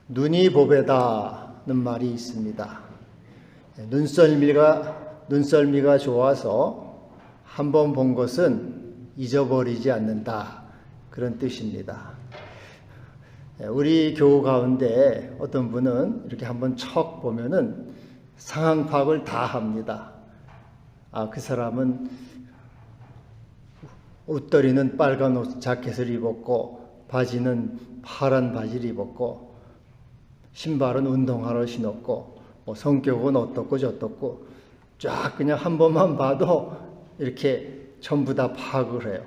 눈이 보배다는 말이 있습니다. 눈썰미가 좋아서 한 번 본 것은 잊어버리지 않는다. 그런 뜻입니다. 우리 교우 가운데 어떤 분은 이렇게 한번 척 보면은 상황 파악을 다 합니다. 그 사람은 옷걸이는 빨간 옷 자켓을 입었고 바지는 파란 바지를 입었고 신발은 운동화를 신었고 성격은 어떻고 저떻고 쫙 그냥 한 번만 봐도 이렇게 전부 다 파악을 해요.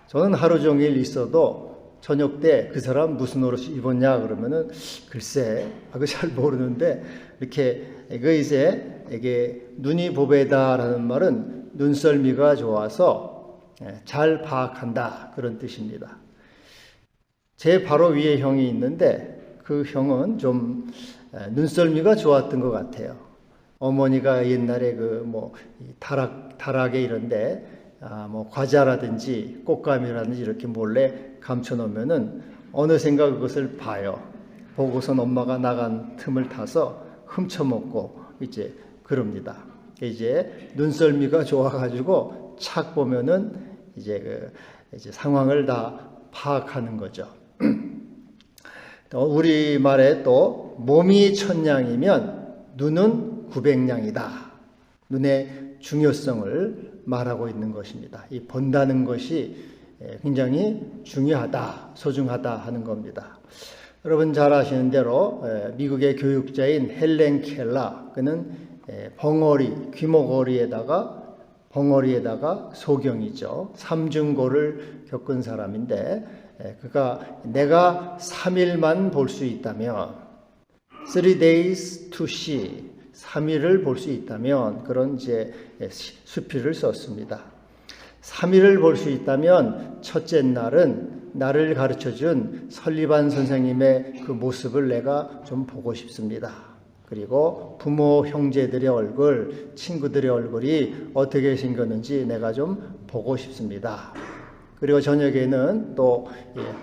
저는 하루 종일 있어도 저녁 때 그 사람 무슨 옷을 입었냐 그러면은 글쎄 그거 잘 모르는데 이렇게 이게 눈이 보배다라는 말은 눈썰미가 좋아서 잘 파악한다 그런 뜻입니다. 제 바로 위에 형이 있는데 그 형은 좀 눈썰미가 좋았던 것 같아요. 어머니가 옛날에 다락에 이런데 과자라든지 꽃감이라든지 이렇게 몰래 감춰놓으면은 어느샌가 그것을 봐요. 보고선 엄마가 나간 틈을 타서 훔쳐먹고 이제 그럽니다. 이제 눈썰미가 좋아가지고 착 보면은 이제 상황을 다 파악하는 거죠. 또 우리 말에 또 몸이 천냥이면 눈은 900냥이다. 눈의 중요성을 말하고 있는 것입니다. 이 본다는 것이 굉장히 중요하다, 소중하다 하는 겁니다. 여러분 잘 아시는 대로 미국의 교육자인 헬렌 켈러, 그는 벙어리에다가 소경이죠. 삼중고를 겪은 사람인데 그가 내가 3일만 볼 수 있다면 3 days to see 3일을 볼 수 있다면 그런 이제 수필을 썼습니다. 3일을 볼 수 있다면 첫째 날은 나를 가르쳐준 설리반 선생님의 그 모습을 내가 좀 보고 싶습니다. 그리고 부모, 형제들의 얼굴, 친구들의 얼굴이 어떻게 생겼는지 내가 좀 보고 싶습니다. 그리고 저녁에는 또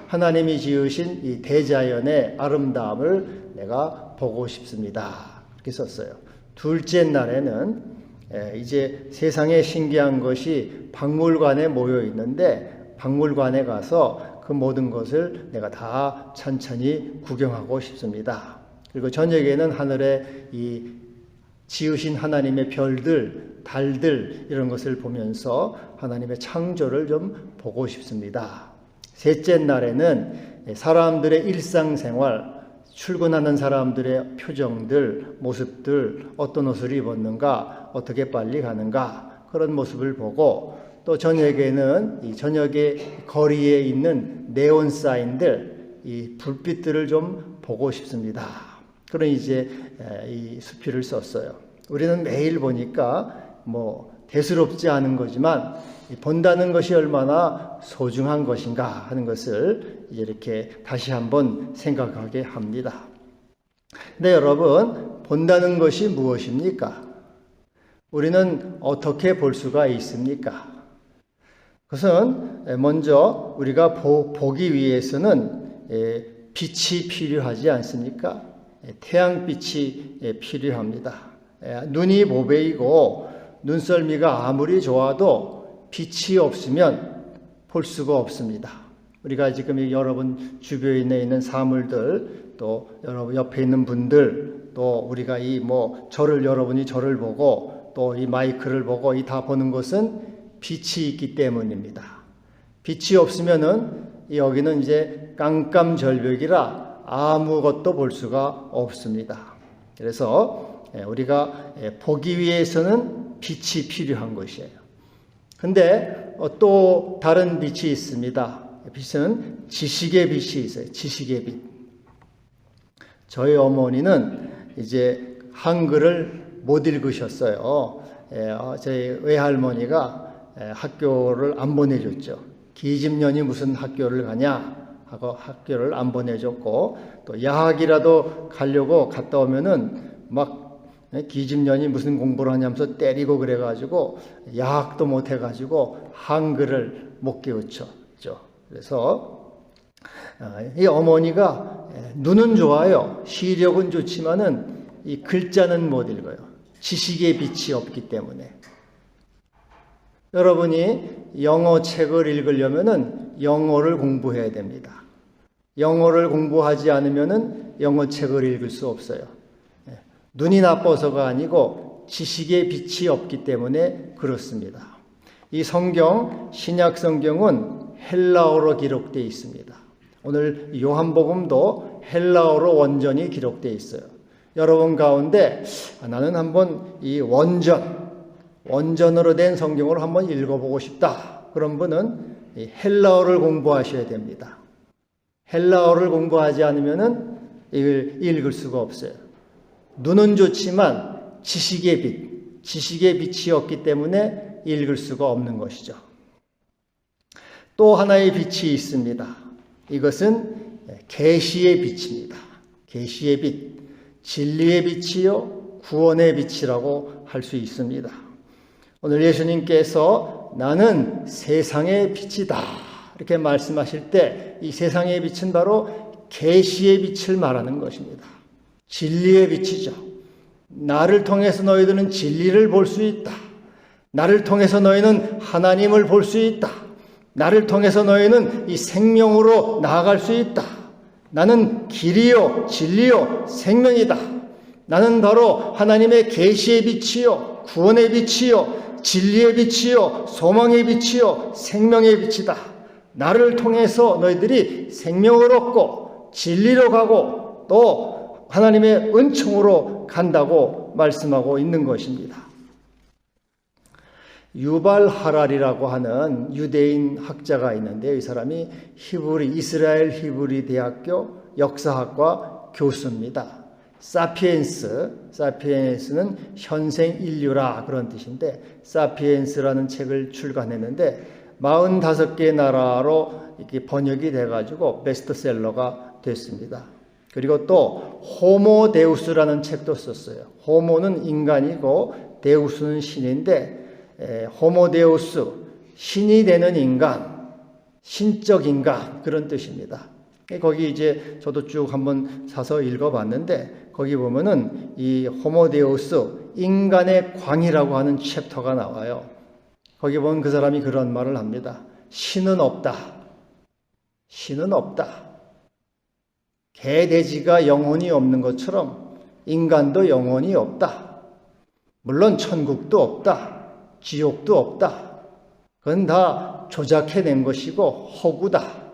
하나님이 지으신 이 대자연의 아름다움을 내가 보고 싶습니다. 이렇게 썼어요. 둘째 날에는 이제 세상에 신기한 것이 박물관에 모여 있는데 박물관에 가서 그 모든 것을 내가 다 천천히 구경하고 싶습니다. 그리고 저녁에는 하늘에 이 지으신 하나님의 별들, 달들 이런 것을 보면서 하나님의 창조를 좀 보고 싶습니다. 셋째 날에는 사람들의 일상생활, 출근하는 사람들의 표정들, 모습들, 어떤 옷을 입었는가, 어떻게 빨리 가는가 그런 모습을 보고 또 저녁에는 이 저녁에 거리에 있는 네온 사인들, 이 불빛들을 좀 보고 싶습니다. 그런 이제 이 수필을 썼어요. 우리는 매일 보니까 대수롭지 않은 거지만 본다는 것이 얼마나 소중한 것인가 하는 것을 이렇게 다시 한번 생각하게 합니다. 근데 여러분, 본다는 것이 무엇입니까? 우리는 어떻게 볼 수가 있습니까? 그것은 먼저 우리가 보기 위해서는 빛이 필요하지 않습니까? 태양빛이 필요합니다. 눈이 보배이고 눈썰미가 아무리 좋아도 빛이 없으면 볼 수가 없습니다. 우리가 지금 여러분 주변에 있는 사물들, 또 여러분 옆에 있는 분들, 또 우리가 여러분이 저를 보고 또 이 마이크를 보고 이 다 보는 것은 빛이 있기 때문입니다. 빛이 없으면은 여기는 이제 깜깜절벽이라 아무것도 볼 수가 없습니다. 그래서 우리가 보기 위해서는 빛이 필요한 것이에요. 근데 또 다른 빛이 있습니다. 빛은 지식의 빛이 있어요. 지식의 빛. 저희 어머니는 이제 한글을 못 읽으셨어요. 저희 외할머니가 학교를 안 보내줬죠. 기집년이 무슨 학교를 가냐 하고 학교를 안 보내줬고 또 야학이라도 가려고 갔다 오면은 기집년이 무슨 공부를 하냐면서 때리고 그래가지고 야학도 못 해가지고 한글을 못 깨우쳤죠. 그래서 이 어머니가 눈은 좋아요. 시력은 좋지만은 이 글자는 못 읽어요. 지식의 빛이 없기 때문에. 여러분이 영어 책을 읽으려면은 영어를 공부해야 됩니다. 영어를 공부하지 않으면은 영어 책을 읽을 수 없어요. 눈이 나빠서가 아니고 지식의 빛이 없기 때문에 그렇습니다. 이 성경, 신약 성경은 헬라어로 기록되어 있습니다. 오늘 요한복음도 헬라어로 원전이 기록되어 있어요. 여러분 가운데 나는 한번 이 원전으로 된 성경을 한번 읽어보고 싶다. 그런 분은 이 헬라어를 공부하셔야 됩니다. 헬라어를 공부하지 않으면은 이걸 읽을 수가 없어요. 눈은 좋지만 지식의 빛이 없기 때문에 읽을 수가 없는 것이죠. 또 하나의 빛이 있습니다. 이것은 계시의 빛입니다. 계시의 빛, 진리의 빛이요 구원의 빛이라고 할 수 있습니다. 오늘 예수님께서 나는 세상의 빛이다 이렇게 말씀하실 때 이 세상의 빛은 바로 계시의 빛을 말하는 것입니다. 진리의 빛이죠. 나를 통해서 너희들은 진리를 볼 수 있다. 나를 통해서 너희는 하나님을 볼 수 있다. 나를 통해서 너희는 이 생명으로 나아갈 수 있다. 나는 길이요 진리요 생명이다. 나는 바로 하나님의 계시의 빛이요 구원의 빛이요 진리의 빛이요 소망의 빛이요 생명의 빛이다. 나를 통해서 너희들이 생명을 얻고 진리로 가고 또 하나님의 은총으로 간다고 말씀하고 있는 것입니다. 유발 하랄이라고 하는 유대인 학자가 있는데 이 사람이 이스라엘 히브리 대학교 역사학과 교수입니다. 사피엔스는 현생 인류라 그런 뜻인데 사피엔스라는 책을 출간했는데 45개의 나라로 이렇게 번역이 돼가지고 베스트셀러가 됐습니다. 그리고 또 호모 데우스라는 책도 썼어요. 호모는 인간이고 데우스는 신인데 호모 데우스 신이 되는 인간, 신적 인간 그런 뜻입니다. 거기 이제 저도 쭉 한번 사서 읽어봤는데 거기 보면은 이 호모 데우스 인간의 광이라고 하는 챕터가 나와요. 거기 보면 그 사람이 그런 말을 합니다. 신은 없다. 신은 없다. 개, 돼지가 영혼이 없는 것처럼 인간도 영혼이 없다. 물론 천국도 없다. 지옥도 없다. 그건 다 조작해낸 것이고 허구다.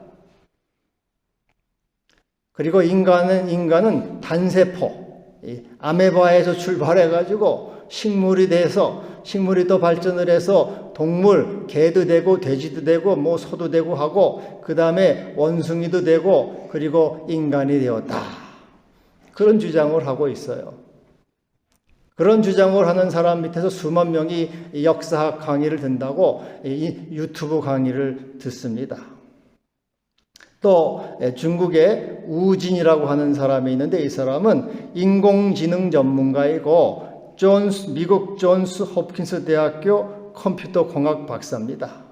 그리고 인간은 단세포, 아메바에서 출발해가지고 식물이 또 발전을 해서 동물, 개도 되고 돼지도 되고 뭐 소도 되고 하고 그 다음에 원숭이도 되고 그리고 인간이 되었다. 그런 주장을 하고 있어요. 그런 주장을 하는 사람 밑에서 수만 명이 역사학 강의를 듣는다고 유튜브 강의를 듣습니다. 또 중국의 우진이라고 하는 사람이 있는데 이 사람은 인공지능 전문가이고 미국 존스 홉킨스 대학교 컴퓨터 공학 박사입니다.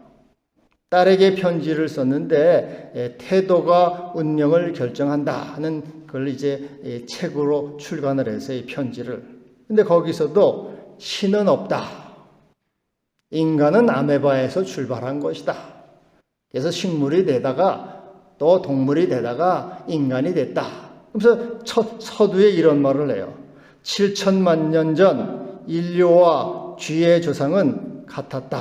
딸에게 편지를 썼는데 태도가 운명을 결정한다 하는 걸 이제 책으로 출간을 해서 이 편지를. 근데 거기서도 신은 없다. 인간은 아메바에서 출발한 것이다. 그래서 식물이 되다가 또 동물이 되다가 인간이 됐다. 그래서 서두에 이런 말을 해요. 7천만 년 전 인류와 쥐의 조상은 같았다.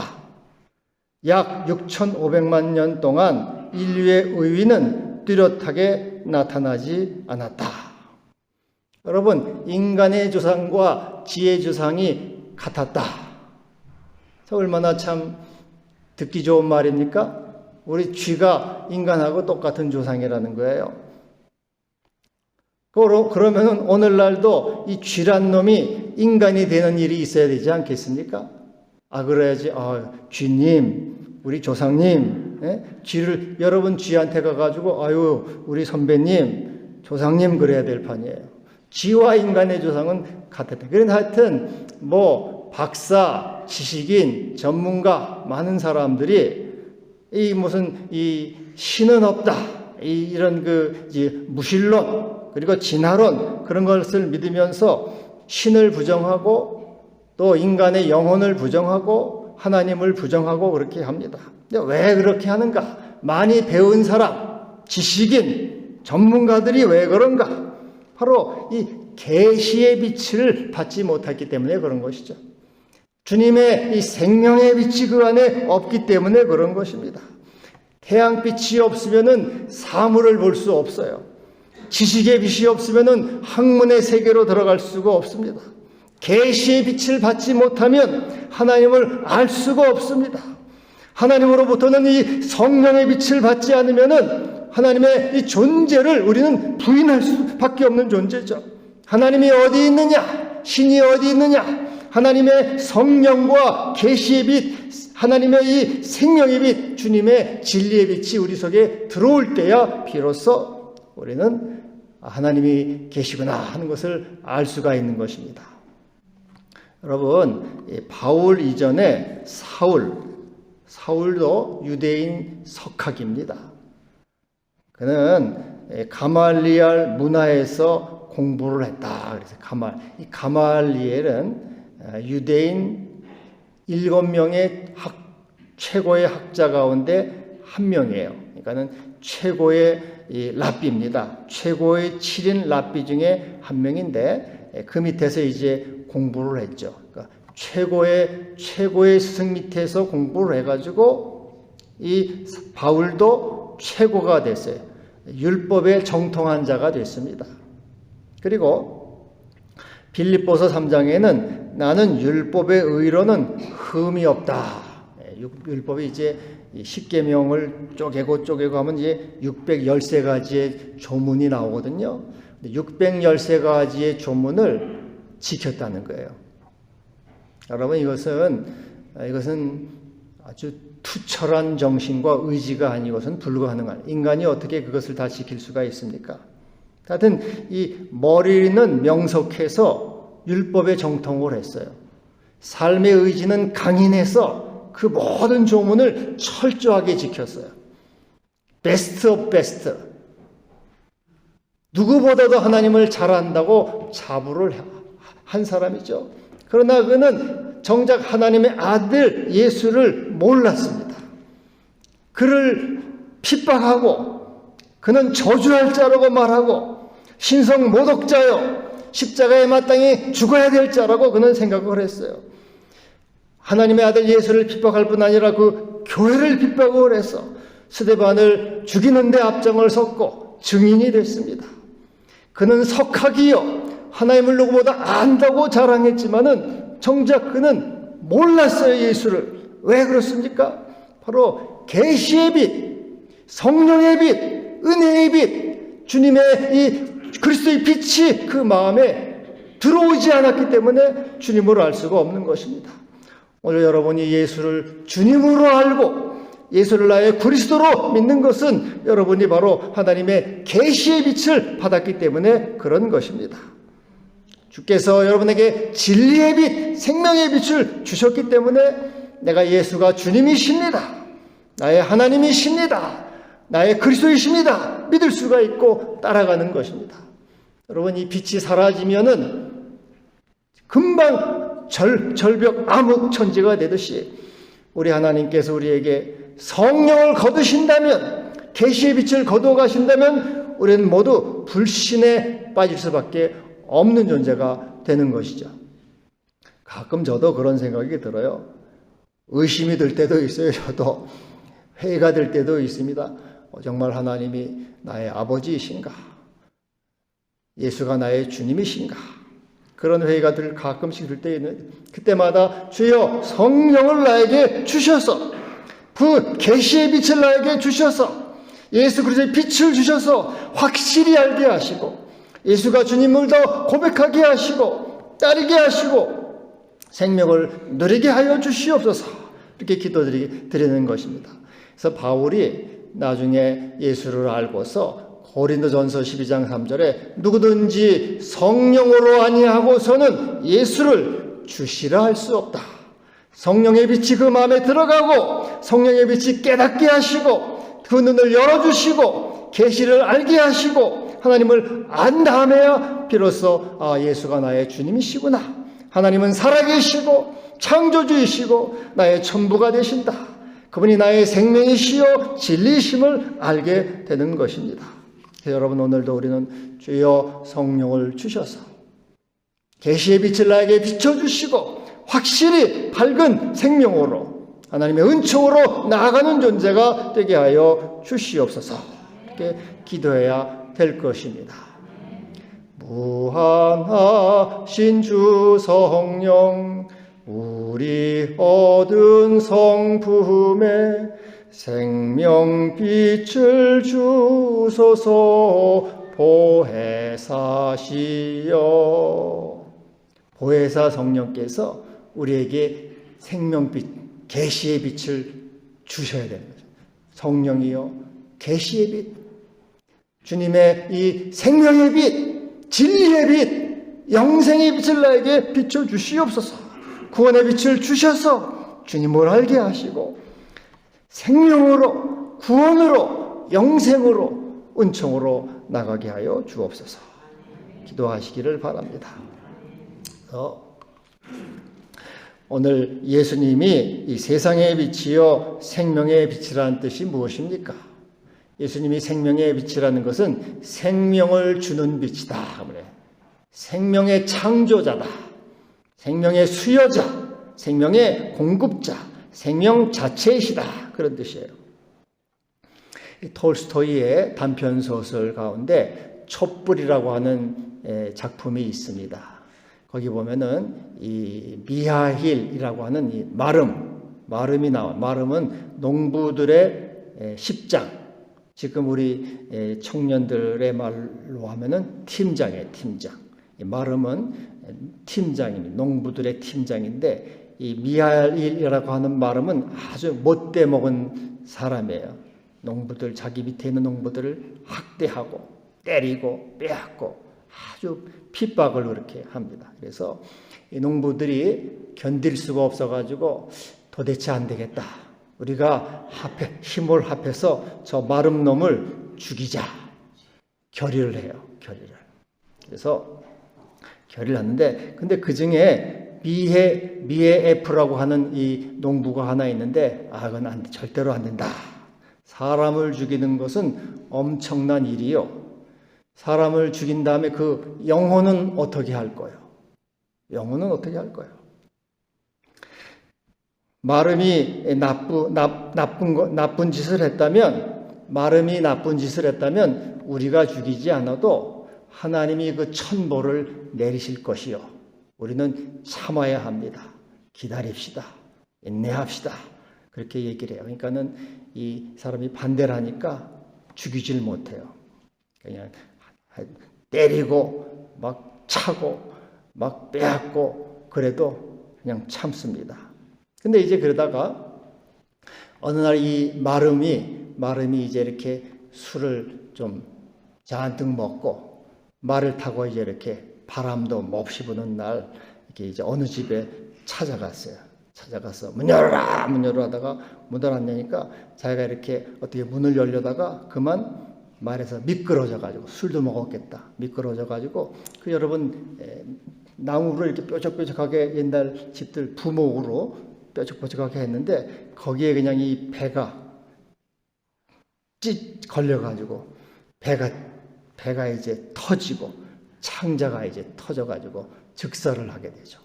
약 6,500만 년 동안 인류의 의위는 뚜렷하게 나타나지 않았다. 여러분, 인간의 조상과 쥐의 조상이 같았다. 얼마나 참 듣기 좋은 말입니까? 우리 쥐가 인간하고 똑같은 조상이라는 거예요. 그러면 오늘날도 이 쥐란 놈이 인간이 되는 일이 있어야 되지 않겠습니까? 그래야지, 쥐님, 우리 조상님, 쥐를, 여러분 쥐한테 가가지고, 우리 선배님, 조상님 그래야 될 판이에요. 쥐와 인간의 조상은 같았다. 그런데 하여튼, 박사, 지식인, 전문가, 많은 사람들이 이 신은 없다. 이런 이제 무신론 그리고 진화론 그런 것을 믿으면서 신을 부정하고 또 인간의 영혼을 부정하고 하나님을 부정하고 그렇게 합니다. 근데 왜 그렇게 하는가? 많이 배운 사람, 지식인, 전문가들이 왜 그런가? 바로 이 계시의 빛을 받지 못했기 때문에 그런 것이죠. 주님의 이 생명의 빛이 그 안에 없기 때문에 그런 것입니다. 태양빛이 없으면은 사물을 볼 수 없어요. 지식의 빛이 없으면은 학문의 세계로 들어갈 수가 없습니다. 계시의 빛을 받지 못하면 하나님을 알 수가 없습니다. 하나님으로부터는 이 성령의 빛을 받지 않으면은 하나님의 이 존재를 우리는 부인할 수밖에 없는 존재죠. 하나님이 어디 있느냐? 신이 어디 있느냐? 하나님의 성령과 계시의 빛, 하나님의 이 생명의 빛, 주님의 진리의 빛이 우리 속에 들어올 때야 비로소 우리는 하나님이 계시구나 하는 것을 알 수가 있는 것입니다. 여러분, 바울 이전에 사울도 유대인 석학입니다. 그는 가말리엘 문화에서 공부를 했다. 그래서 가말리엘은 유대인 7명의 최고의 학자 가운데 한 명이에요. 그러니까는 최고의 랍비입니다. 최고의 7인 랍비 중에 한 명인데 그 밑에서 이제 공부를 했죠. 그러니까 최고의 스승 밑에서 공부를 해가지고 이 바울도 최고가 됐어요. 율법에 정통한 자가 됐습니다. 그리고 빌립보서 3장에는 나는 율법의 의로는 흠이 없다. 율법이 이제 10계명을 쪼개고 하면 이제 613가지의 조문이 나오거든요. 613가지의 조문을 지켰다는 거예요. 여러분, 이것은 아주 투철한 정신과 의지가 아니고선 불가능한, 인간이 어떻게 그것을 다 지킬 수가 있습니까? 하여튼 이 머리는 명석해서 율법에 정통을 했어요. 삶의 의지는 강인해서 그 모든 조문을 철저하게 지켰어요. 베스트 오브 베스트. 누구보다도 하나님을 잘 안다고 자부를 한 사람이죠. 그러나 그는 정작 하나님의 아들 예수를 몰랐습니다. 그를 핍박하고 그는 저주할 자라고 말하고 신성 모독자요, 십자가에 마땅히 죽어야 될 자라고 그는 생각을 했어요. 하나님의 아들 예수를 핍박할 뿐 아니라 그 교회를 핍박을 해서 스데반을 죽이는 데 앞장을 섰고 증인이 됐습니다. 그는 석학이요, 하나님을 누구보다 안다고 자랑했지만은 정작 그는 몰랐어요, 예수를. 왜 그렇습니까? 바로 계시의 빛, 성령의 빛, 은혜의 빛, 주님의 이 그리스도의 빛이 그 마음에 들어오지 않았기 때문에 주님을 알 수가 없는 것입니다. 오늘 여러분이 예수를 주님으로 알고 예수를 나의 그리스도로 믿는 것은 여러분이 바로 하나님의 계시의 빛을 받았기 때문에 그런 것입니다. 주께서 여러분에게 진리의 빛, 생명의 빛을 주셨기 때문에 내가 예수가 주님이십니다, 나의 하나님이십니다, 나의 그리스도이십니다 믿을 수가 있고 따라가는 것입니다. 여러분, 이 빛이 사라지면은 금방 절벽 암흑천지가 되듯이 우리 하나님께서 우리에게 성령을 거두신다면, 계시의 빛을 거두어 가신다면 우리는 모두 불신에 빠질 수밖에 없는 존재가 되는 것이죠. 가끔 저도 그런 생각이 들어요. 의심이 들 때도 있어요. 저도 회의가 들 때도 있습니다. 정말 하나님이 나의 아버지이신가? 예수가 나의 주님이신가? 그런 회의가 가끔씩 들 때 있는, 그때마다 주여 성령을 나에게 주셔서, 그 계시의 빛을 나에게 주셔서, 예수 그리스도의 빛을 주셔서 확실히 알게 하시고, 예수가 주님을 더 고백하게 하시고 따르게 하시고 생명을 누리게 하여 주시옵소서, 이렇게 기도드리는 것입니다. 그래서 바울이 나중에 예수를 알고서 고린도전서 12장 3절에 누구든지 성령으로 아니하고서는 예수를 주시라 할 수 없다. 성령의 빛이 그 마음에 들어가고 성령의 빛이 깨닫게 하시고 그 눈을 열어주시고 계시를 알게 하시고 하나님을 안 다음에야 비로소 예수가 나의 주님이시구나. 하나님은 살아계시고 창조주이시고 나의 전부가 되신다. 그분이 나의 생명이시요 진리심을 알게 되는 것입니다. 여러분, 오늘도 우리는 주여 성령을 주셔서 계시의 빛을 나에게 비춰주시고 확실히 밝은 생명으로 하나님의 은총으로 나아가는 존재가 되게 하여 주시옵소서. 이렇게 기도해야 될 것입니다. 무한하신 주 성령, 우리 얻은 성품에 생명빛을 주소서. 보혜사시여. 보혜사 성령께서 우리에게 생명빛, 계시의 빛을 주셔야 됩니다. 성령이요, 계시의 빛, 주님의 이 생명의 빛, 진리의 빛, 영생의 빛을 나에게 비춰주시옵소서. 구원의 빛을 주셔서 주님을 알게 하시고 생명으로, 구원으로, 영생으로, 은총으로 나가게 하여 주옵소서. 기도하시기를 바랍니다. 오늘 예수님이 이 세상의 빛이요 생명의 빛이라는 뜻이 무엇입니까? 예수님이 생명의 빛이라는 것은 생명을 주는 빛이다. 생명의 창조자다. 생명의 수여자, 생명의 공급자, 생명 자체이시다. 그런 뜻이에요. 톨스토이의 단편소설 가운데 촛불이라고 하는 작품이 있습니다. 거기 보면은 이 미하일이라로 하는 이 마름이 나와. 마름은 농부들의 십장. 지금 우리 청년들의 말로 하면은 팀장이에요, 팀장. 이 마름은 팀장입니다. 농부들의 팀장인데 이 미하일이라고 하는 마름은 아주 못돼 먹은 사람이에요. 농부들, 자기 밑에 있는 농부들을 학대하고 때리고 빼앗고 아주 핍박을 그렇게 합니다. 그래서 이 농부들이 견딜 수가 없어가지고 도대체 안 되겠다. 우리가 힘을 합해서 저 마름 놈을 죽이자. 결의를 해요. 결의를. 그래서 결의를 하는데, 근데 그 중에 미에 F라고 하는 이 농부가 하나 있는데, 그건 절대로 안 된다. 사람을 죽이는 것은 엄청난 일이요. 사람을 죽인 다음에 그 영혼은 어떻게 할 거예요? 영혼은 어떻게 할 거예요? 마름이 나쁜 짓을 했다면, 마름이 나쁜 짓을 했다면 우리가 죽이지 않아도 하나님이 그 천보를 내리실 것이요. 우리는 참아야 합니다. 기다립시다. 인내합시다. 그렇게 얘기를 해요. 그러니까는 이 사람이 반대를 하니까 죽이질 못해요. 그냥 때리고 막 차고 막 빼앗고 그래도 그냥 참습니다. 근데 이제 그러다가 어느 날 이 마름이 이제 이렇게 술을 좀 잔뜩 먹고 말을 타고 이제 이렇게 바람도 몹시 부는 날 이렇게 이제 어느 집에 찾아갔어요. 찾아가서 문 열어라 하다가 문 닫았냐니까 자기가 이렇게 어떻게 문을 열려다가 그만 말해서 미끄러져가지고 술도 먹었겠다. 미끄러져가지고 그 여러분 나무로 이렇게 뾰족뾰족하게 옛날 집들 부목으로 뾰족뾰족하게 했는데 거기에 그냥 이 배가 찢 걸려가지고 배가 이제 터지고 창자가 이제 터져가지고 즉사를 하게 되죠.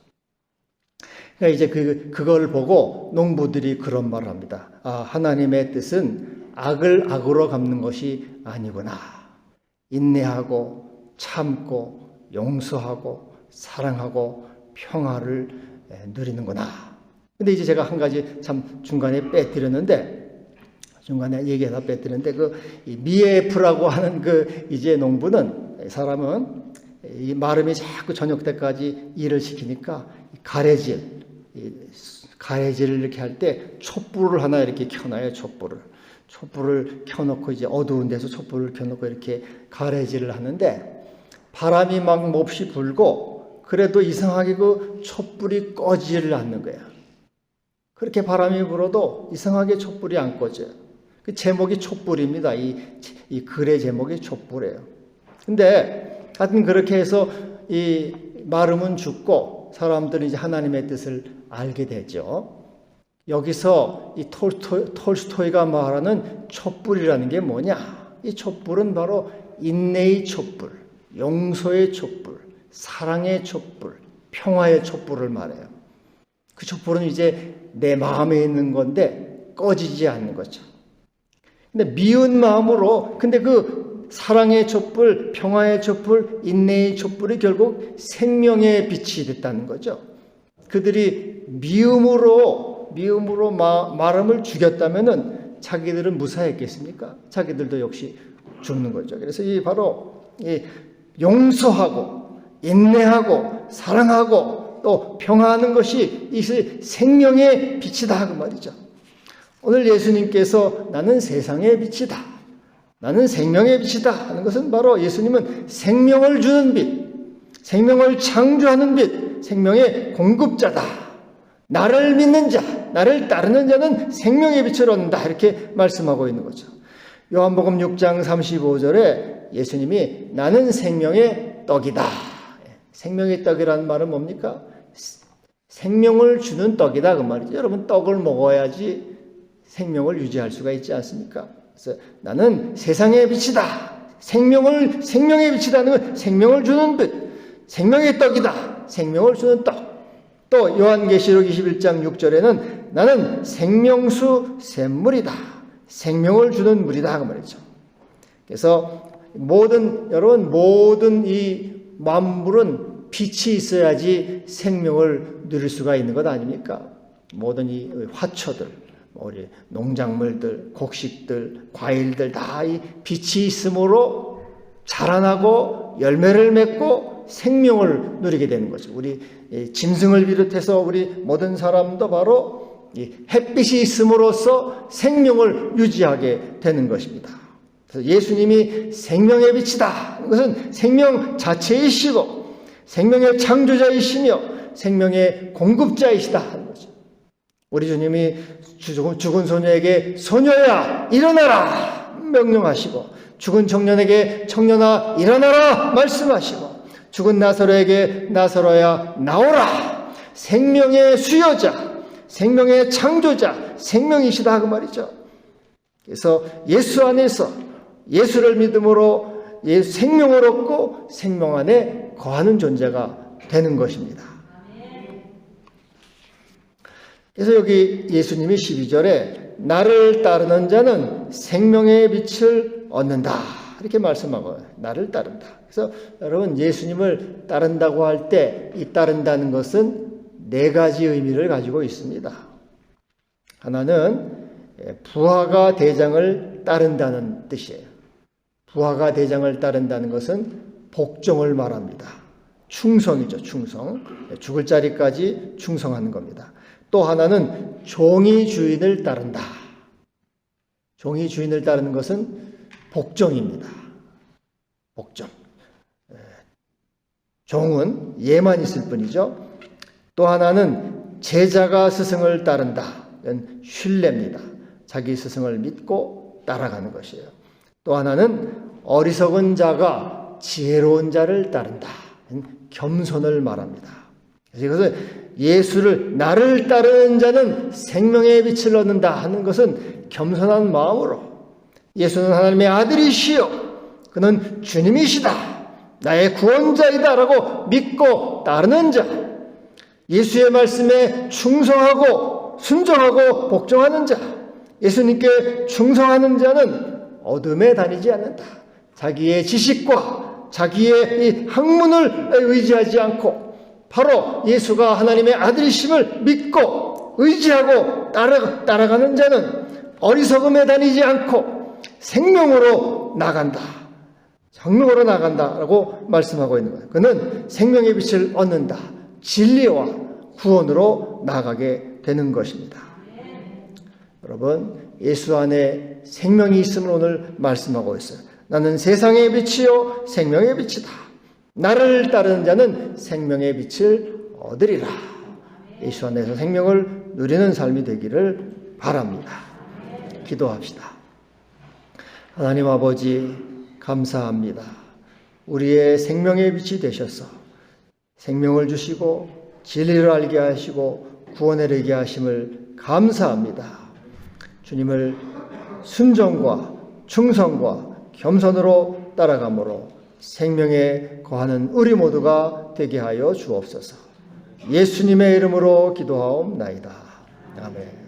그러니까 이제 그걸 보고 농부들이 그런 말을 합니다. 하나님의 뜻은 악을 악으로 갚는 것이 아니구나. 인내하고 참고 용서하고 사랑하고 평화를 누리는구나. 근데 이제 제가 한 가지 참 중간에 얘기하다 빼뜨렸는데 이 미에프라고 하는 이제 농부는 사람은 이 마름이 자꾸 저녁 때까지 일을 시키니까 가래질을 이렇게 할 때 촛불을 하나 이렇게 켜놔요. 촛불을 켜놓고 이제 어두운 데서 촛불을 켜놓고 이렇게 가래질을 하는데 바람이 막 몹시 불고 그래도 이상하게 그 촛불이 꺼지지를 않는 거야. 그렇게 바람이 불어도 이상하게 촛불이 안 꺼져요. 그 제목이 촛불입니다. 이 글의 제목이 촛불이에요. 근데 하여튼 그렇게 해서 이 마름은 죽고 사람들이 이제 하나님의 뜻을 알게 되죠. 여기서 이 톨스토이가 말하는 촛불이라는 게 뭐냐? 이 촛불은 바로 인내의 촛불, 용서의 촛불, 사랑의 촛불, 평화의 촛불을 말해요. 그 촛불은 이제 내 마음에 있는 건데 꺼지지 않는 거죠. 근데 미운 마음으로, 근데 그 사랑의 촛불, 평화의 촛불, 인내의 촛불이 결국 생명의 빛이 됐다는 거죠. 그들이 미움으로 마름을 죽였다면은 자기들은 무사했겠습니까? 자기들도 역시 죽는 거죠. 그래서 바로 용서하고 인내하고 사랑하고 또 평화하는 것이 이 생명의 빛이다 그 말이죠. 오늘 예수님께서 나는 세상의 빛이다, 나는 생명의 빛이다 하는 것은 바로 예수님은 생명을 주는 빛, 생명을 창조하는 빛, 생명의 공급자다. 나를 믿는 자, 나를 따르는 자는 생명의 빛을 얻는다 이렇게 말씀하고 있는 거죠. 요한복음 6장 35절에 예수님이 나는 생명의 떡이다. 생명의 떡이라는 말은 뭡니까? 생명을 주는 떡이다 그 말이죠. 여러분 떡을 먹어야지 생명을 유지할 수가 있지 않습니까? 그래서 나는 세상의 빛이다. 생명의 빛이라는 건 생명을 주는 빛, 생명의 떡이다. 생명을 주는 떡. 또 요한계시록 21장 6절에는 나는 생명수 샘물이다. 생명을 주는 물이다 그 말이죠. 그래서 모든 이 만물은 빛이 있어야지 생명을 누릴 수가 있는 것 아닙니까? 모든 이 화초들, 우리 농작물들, 곡식들, 과일들 다 이 빛이 있으므로 자라나고 열매를 맺고 생명을 누리게 되는 거죠. 우리 짐승을 비롯해서 우리 모든 사람도 바로 이 햇빛이 있음으로써 생명을 유지하게 되는 것입니다. 그래서 예수님이 생명의 빛이다. 이것은 생명 자체이시고 생명의 창조자이시며 생명의 공급자이시다 하는 거죠. 우리 주님이 죽은 소녀에게 소녀야 일어나라 명령하시고 죽은 청년에게 청년아 일어나라 말씀하시고 죽은 나사로에게 나사로야 나오라. 생명의 수요자, 생명의 창조자, 생명이시다 그 말이죠. 그래서 예수 안에서 예수를 믿음으로 생명을 얻고 생명 안에 거하는 존재가 되는 것입니다. 그래서 여기 예수님이 12절에 나를 따르는 자는 생명의 빛을 얻는다 이렇게 말씀하고 나를 따른다. 그래서 여러분 예수님을 따른다고 할 때 이 따른다는 것은 네 가지 의미를 가지고 있습니다. 하나는 부하가 대장을 따른다는 뜻이에요. 부하가 대장을 따른다는 것은 복종을 말합니다. 충성이죠. 충성. 죽을 자리까지 충성하는 겁니다. 또 하나는 종이 주인을 따른다. 종이 주인을 따르는 것은 복종입니다. 복종. 종은 예만 있을 뿐이죠. 또 하나는 제자가 스승을 따른다. 이건 신뢰입니다. 자기 스승을 믿고 따라가는 것이에요. 또 하나는 어리석은 자가 지혜로운 자를 따른다. 겸손을 말합니다. 그래서 예수를 나를 따르는 자는 생명의 빛을 얻는다 하는 것은 겸손한 마음으로 예수는 하나님의 아들이시요 그는 주님이시다. 나의 구원자이다 라고 믿고 따르는 자, 예수의 말씀에 충성하고 순종하고 복종하는 자, 예수님께 충성하는 자는 어둠에 다니지 않는다. 자기의 지식과 자기의 이 학문을 의지하지 않고 바로 예수가 하나님의 아들이심을 믿고 의지하고 따라가는 자는 어리석음에 다니지 않고 생명으로 나간다. 생명으로 나간다라고 말씀하고 있는 거예요. 그는 생명의 빛을 얻는다. 진리와 구원으로 나가게 되는 것입니다. 여러분, 예수 안에 생명이 있음을 오늘 말씀하고 있어요. 나는 세상의 빛이요 생명의 빛이다. 나를 따르는 자는 생명의 빛을 얻으리라. 예수 안에서 생명을 누리는 삶이 되기를 바랍니다. 기도합시다. 하나님 아버지 감사합니다. 우리의 생명의 빛이 되셔서 생명을 주시고 진리를 알게 하시고 구원에 이르게 하심을 감사합니다. 주님을 순종과 충성과 겸손으로 따라가므로 생명에 거하는 우리 모두가 되게 하여 주옵소서. 예수님의 이름으로 기도하옵나이다. 아멘.